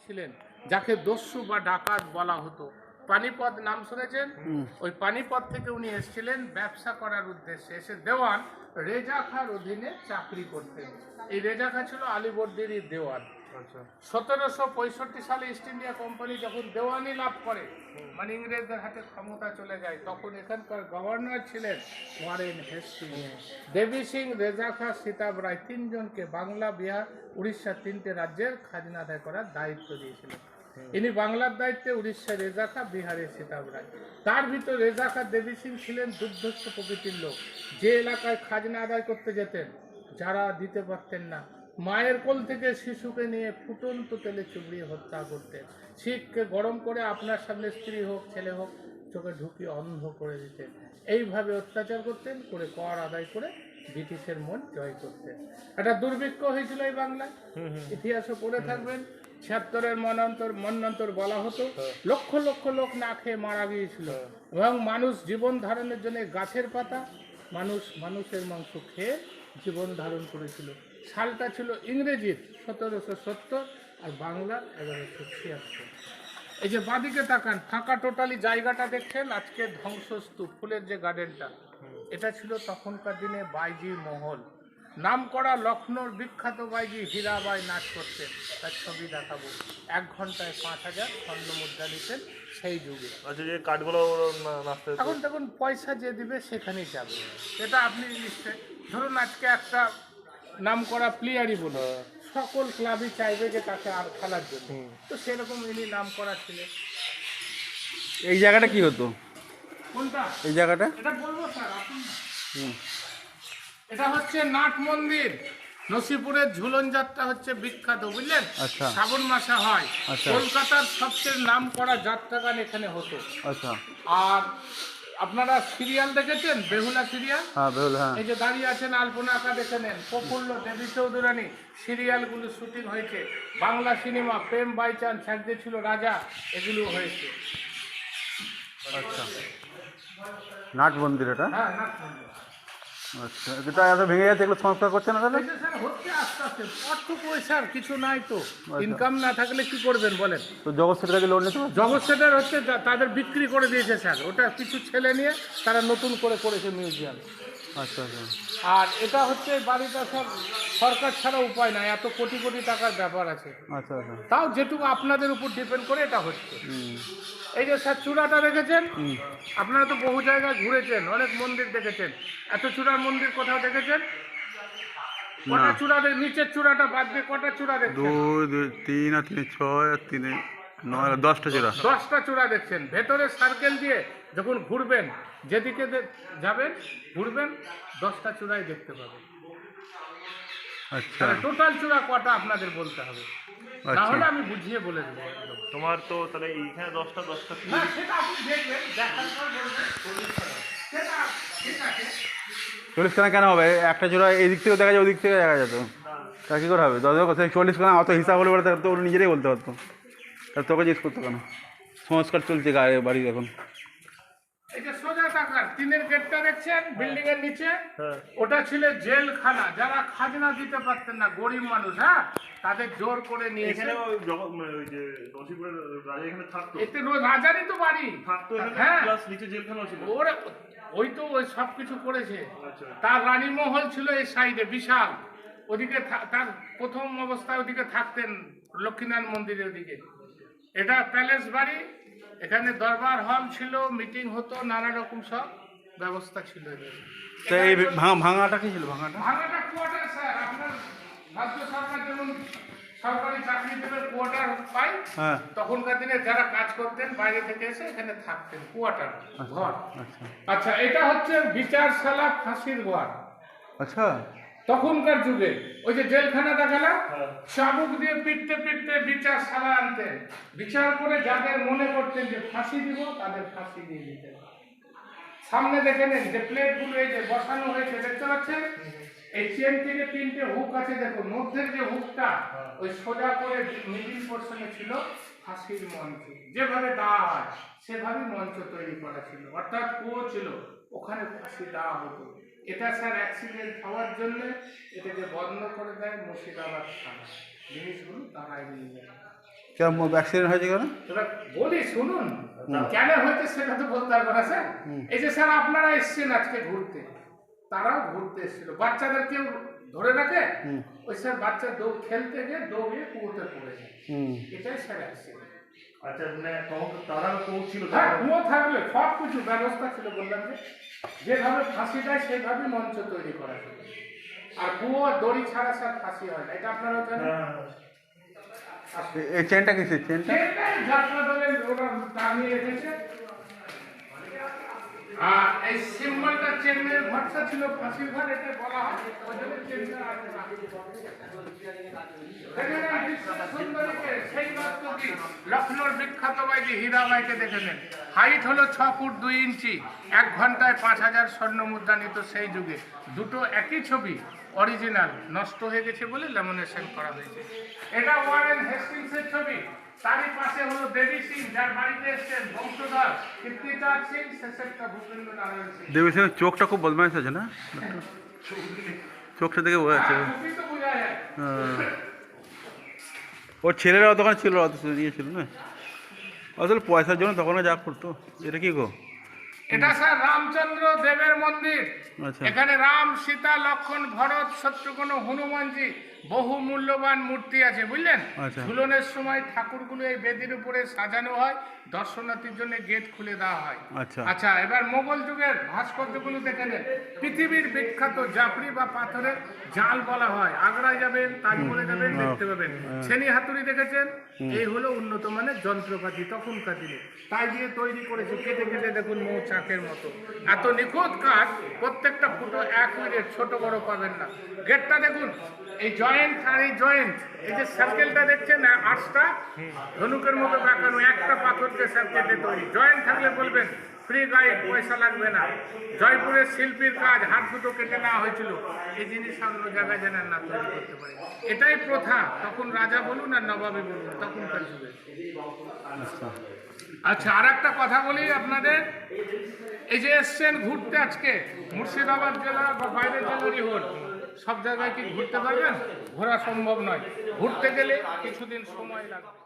ছিলেন যাকে দস্যু বা ডাকাত বলা হতো। পানিপথ নাম শুনেছেন? ওই পানিপথ থেকে উনি এসেছিলেন ব্যবসা করার উদ্দেশ্যে। এসে দেওয়ান রেজা খাঁর অধীনে চাকরি করতেন। এই রেজা খাঁ ছিল আলীবর্দীর দেওয়ান। 1765 সালে ইস্ট ইন্ডিয়া কোম্পানি যখন দেওয়ানি লাভ করে, মানে ইংরেজদের হাতে ক্ষমতা চলে যায়, তখন এখানকার গভর্নর ছিলেন ওয়ারেন হেস্টিংস। দেবী সিং, রেজা খাঁ, সীতাব রায় তিনজনকে বাংলা, বিহার, উড়িষ্যার তিনটে রাজ্যের খাজনা আদায় করার দায়িত্ব দিয়েছিলেন। ইনি বাংলার দায়িত্বে, উড়িষ্যার রেজা খাঁ, বিহারের সীতাব রায়। তার ভিতর রেজা খাঁ, দেবী সিং ছিলেন দুর্ধর্ষ প্রকৃতির লোক। যে এলাকায় খাজনা আদায় করতে যেতেন, যারা দিতে পারতেন না, মায়ের কোল থেকে শিশুকে নিয়ে ফুটন্ত তেলে চুবড়িয়ে হত্যা করতেন। শিখকে গরম করে আপনার সামনে স্ত্রী হোক ছেলে হোক চোখে ঢুকিয়ে অন্ধ করে দিতেন। এইভাবে অত্যাচার করতেন, করে কর আদায় করে ব্রিটিশের মন জয় করতেন। একটা দুর্ভিক্ষ হয়েছিল এই বাংলায়, ইতিহাসও পড়ে থাকবেন। 76-এর মন্বন্তর বলা হতো, লক্ষ লক্ষ লোক না খেয়ে মারা গিয়েছিল। এবং মানুষ জীবন ধারণের জন্য গাছের পাতা, মানুষের মাংস খেয়ে জীবন ধারণ করেছিল। সালটা ছিল ইংরেজির 1770 আর বাংলার 1176। এই যে বাঁদিকে তাকান, ফাঁকা টোটালি জায়গাটা দেখছেন, আজকে ধ্বংসস্তূপ, ফুলের যে গার্ডেনটা, এটা ছিল তখনকার দিনে বাইজির মহল। নাম করা লখনৌর বিখ্যাত বাইজি হীরাবাই নাচ করতেন, তার ছবি দেখাবো। 1 ঘন্টায় 5000 স্বর্ণ মুদ্রা নিতেন সেই যুগে। আচ্ছা, যে কাঠগুলো নাচতে এখন দেখুন পয়সা যে দিবে সেখানেই যাবে। এটা আপনি নিশ্চয় ধরুন আজকে একটা নাম করা প্লেয়ারই বলো, সকল ক্লাবই চাইবে যে তাকে আর খেলার জন্য, তো সেরকম ইনি নাম করা ছিলেন। এই জায়গাটা কি হতো? কোনটা এই জায়গাটা এটা বলবো স্যার আপনি না। এটা হচ্ছে নাট মন্দির। নসিপুরের ঝুলন যাত্রা হচ্ছে বিখ্যাত, বুঝলেন? আচ্ছা। শ্রাবণ মাসে হয়। আচ্ছা। কলকাতার সবচেয়ে নাম করা যাত্রাগান এখানে হতো। আচ্ছা। আর আপনারা সিরিয়াল দেখেছেন, বেহুলা সিরিয়াল? হ্যাঁ, বেহুলা, হ্যাঁ। এই যে দাঁড়িয়ে আছেন, আলপনা আঁকা দেখে নেন, প্রফুল্ল, দেবী চৌধুরানী, সিরিয়ালগুলো শুটিং হয়েছে। Bangla cinema Prem by chance, Ekdin Chhilo রাজা, এগুলো হয়েছে। আচ্ছা, নাট মন্দির এটা? হ্যাঁ, নাট মন্দির। আচ্ছা, এটা এত ভেঙে গেছে, এগুলো সংস্কার করছে না তাহলে? এই যে স্যার হচ্ছে আস্তে আস্তে, অর্থ পয়সার কিছু নাই তো, ইনকাম না থাকলে কি করবেন বলেন? তো জগৎ সেটের কাছে লোন নিতে পারবে? জগৎ সেটের হচ্ছে তাদের বিক্রি করে দিয়েছে স্যার, ওটা কিছু ছেলে নিয়ে তারা নতুন করে করেছে মিউজিয়াম। আচ্ছা, আচ্ছা। আর এটা হচ্ছে বাড়িটা সব সরকার ছাড়া উপায় নাই, এত কোটি কোটি টাকার ব্যাপার আছে। আচ্ছা, আচ্ছা। তাও যেটুকু আপনাদের উপর ডিপেন্ড করে এটা হচ্ছে। এই যে স্যার চূড়াটা দেখেছেন, আপনারা তো বহু জায়গায় ঘুরেছেন, অনেক মন্দির দেখেছেন, এত চূড়ার মন্দির কোথাও দেখেছেন? কটা চূড়া নিচের চূড়াটা বাদ দিয়ে কটা চূড়া দেখছেন? 2, 3 আর 3, 6 আর 3, 9, 10টা চূড়া। 10টা চূড়া দেখছেন। ভেতরে সার্কেল দিয়ে যখন ঘুরবেন, যেদিকে যাবেন ঘুরবেন, 10টা চূড়াই দেখতে পাবেন। আচ্ছা, টোটাল চূড়া কটা আপনাদের বলতে হবে, তাহলে আমি বুঝিয়ে বলে দেবো। তোমার তো তাহলে এইখানে 10টা হ্যাঁ, সেটা আপনি দেখবেন, দেখার পর বলবেন 40 টাকা। সেটা ঠিক আছে। 40 খানা কেন হবে? একটা চূড়া এই দিক থেকে দেখা যায়, ওই দিক থেকে দেখা যেত, তা কী করে হবে? 40 খানা অত হিসাব হলে বলে তো ওরা নিজেরাই বলতে পারতো, তার তোকে জিজ্ঞেস করতো কেন? সংস্কার চলছে গায়ে বাড়ি এখন। এই যে সোজা টাকার টিনের গেটটা দেখছেন বিল্ডিং এর নিচে, ওটা ছিল জেলখানা। যারা খাজনা দিতে পারতেন না, গরিব মানুষ, হ্যাঁ, তাদের জোর করে নিয়ে এখানে ওই যে নসিপুরের রাজা এখানে থাকতো, এতে রাজারই তো বাড়ি থাকতো এখানে, হ্যাঁ, প্লাস নিচে জেলখানা ছিল। ওরা ওই তো ওই সব কিছু করেছে। তার রানী মহল ছিল এই সাইডে বিশাল, ওদিকে তার প্রথম অবস্থায় ওদিকে থাকতেন লক্ষ্মীনারায়ণ মন্দিরের ওদিকে। এটা প্যালেস বাড়ি, এখানে দরবার হল ছিল, মিটিং হতো, নানা রকম সব ব্যবস্থা ছিল। তো এই ভাঙাটা কি ছিল? ভাঙাটা কোয়ার্টার স্যার, আপনার রাজ্য সরকার যেমন সরকারি চাকরিজীবীদের কোয়ার্টার পায়, হ্যাঁ, তখনকার দিনে যারা কাজ করতেন বাইরে থেকে এসে এখানে থাকতেন, কোয়ার্টার ঘর। আচ্ছা, আচ্ছা, এটা হচ্ছে বিচারশালা, ফাঁসির ঘর। আচ্ছা। তখনকার যুগে ওই যে জেলখানা দেখালাম, চাবুক দিয়ে পিটতে পিটতে বিচারশালা আনতেন, বিচার করে যাদের মনে করতেন যে ফাঁসি দিব তাদের ফাঁসি দিয়ে দিতেন। সামনে দেখে নেন যে প্লেটগুলো এই যে বসানো হয়েছে, দেখতে পাচ্ছেন? এই চেন থেকে 3টে হুক আছে, দেখুন মধ্যের যে হুকটা ওই সোজা করে মিডিল পোর্শনে ছিল ফাঁসির মঞ্চ। যেভাবে দেওয়া হয় সেভাবে মঞ্চ তৈরি করা ছিল, অর্থাৎ কুয়ো ছিল, ওখানে ফাঁসি দেওয়া হতো। এটা স্যার অ্যাক্সিডেন্ট হওয়ার জন্য এটাকে বন্ধ করে দেয় মুর্শিদাবাদ থানা, জিনিসগুলো তারাই নিয়ে যায়। কেন অ্যাক্সিডেন্ট হয়েছে কেন? এবার বলি শুনুন, কেন হয়েছে সেটা তো বলতে পারবো না স্যার। এই যে স্যার আপনারা এসছেন আজকে ঘুরতে, তারাও ঘুরতে এসেছিল, বাচ্চাদের কেউ ধরে রাখে? ওই স্যার বাচ্চা দৌড় খেলতে গিয়ে দৌড়িয়ে কুয়োতে পড়েছে, এটাই স্যার অ্যাক্সিডেন্ট। আচ্ছা মানে তখন তারা পৌঁছিল হ্যাঁ, কুয়ো থাকলে সব কিছু ব্যবস্থা ছিল, বললাম যে যেভাবে ফাঁসি দেয় সেভাবে মঞ্চ তৈরি করা ছিল। আর কুয়ো দড়ি ছাড়া স্যার ফাঁসি হয় না, এটা আপনারাও জানেন। এই চেনটা কিসের চেনটা? সেটাই যাত্রা দলের ওরা টাঙিয়ে রেখেছে। আর এই সিম্বলটা চেন্নাইয়ের ভরসা ছিল, ফাঁসির ঘর এটা বলা হয়, ওই জন্য চেন্নাই আছে না। এখানে বিশ্ব সুন্দরীকে সেই নর্তকী লখনৌর বিখ্যাত বাইজি হীরাবাইকে দেখে নেন। হাইট হলো 6 ফুট 2 ইঞ্চি, 1 ঘন্টায় 5000 স্বর্ণ মুদ্রা নিত সেই যুগে। দুটো একই ছবি, অরিজিনাল, নষ্ট হয়ে গেছে বলে ল্যামিনেশন করা হয়েছে। এটা ওয়ারেন হেস্টিংসের ছবি, তারই পাশে হলো দেবী সিং, যার বাড়িতে এসেছেন বংশধর কীর্তিচাঁদ সিং, শেষেরটা ভূপেন্দ্র নারায়ণ সিং। দেবী সিংয়ের চোখটা খুব বদমাইশ আছে না? চোখটা থেকে বোঝা যাচ্ছে। খুবই তো বোঝা যায়। ওর ছেলেরাও তখন ছিল, অত ইয়ে ছিল না আসলে পয়সার জন্য তখনও যা করতো। এটা কি গো? এটা স্যার রামচন্দ্র দেবের মন্দির। আচ্ছা। এখানে রাম, সীতা, লক্ষণ, ভরত, শত্রুঘ্ন, হনুমানজি বহু মূল্যবান মূর্তি আছে, বুঝলেন? আচ্ছা। ঝুলনের সময় ঠাকুরগুলো এই বেদির উপরে সাজানো হয়, দর্শনার্থীর জন্য গেট খুলে দেওয়া হয়। আচ্ছা। আচ্ছা, এবার মোগল যুগের ভাস্কর্যগুলো দেখে নেন। পৃথিবীর বিখ্যাত জাফরি বা পাথরের জাল বলা হয়। আগ্রায় যাবেন, তাজমহলে যাবেন, দেখতে পাবেন। ছেনি হাতুড়ি দেখেছেন? এই হলো উন্নত মানের যন্ত্রপাতি তখনকার দিনে, তাই দিয়ে তৈরি করেছে। কেটে কেটে দেখুন মৌচাকের মতো, এত নিখুঁত কাজ। প্রত্যেকটা ফুটো 1 মিনিট, ছোট বড় পাবেন না। গেটটা দেখুন, এই জয়েন্ট আর এই জয়েন্ট, এই যে সার্কেলটা দেখছেন, আর্চটা ধনুকের মতো বাঁকানো, একটা পাথরকে সার্কেলে তৈরি। জয়েন্ট থাকলে বলবেন ফ্রি গাইড, পয়সা লাগবে না। জয়পুরের শিল্পীর কাজ, হাত দুটো কেটে নেওয়া হয়েছিল। এই জিনিস অন্য জায়গায় জানেন না তৈরি করতে পারে। এটাই প্রথা, তখন রাজা বলুন আর নবাবী বলুন, তখনকার যুগে। আচ্ছা, আর একটা কথা বলি আপনাদের, এই যে এসছেন ঘুরতে আজকে, মুর্শিদাবাদ জেলা বা বাইরের জেলারই হল, সব জায়গায় কি ঘুরতে পারবেন? ঘোরা সম্ভব নয়, ঘুরতে গেলে কিছুদিন সময় লাগবে।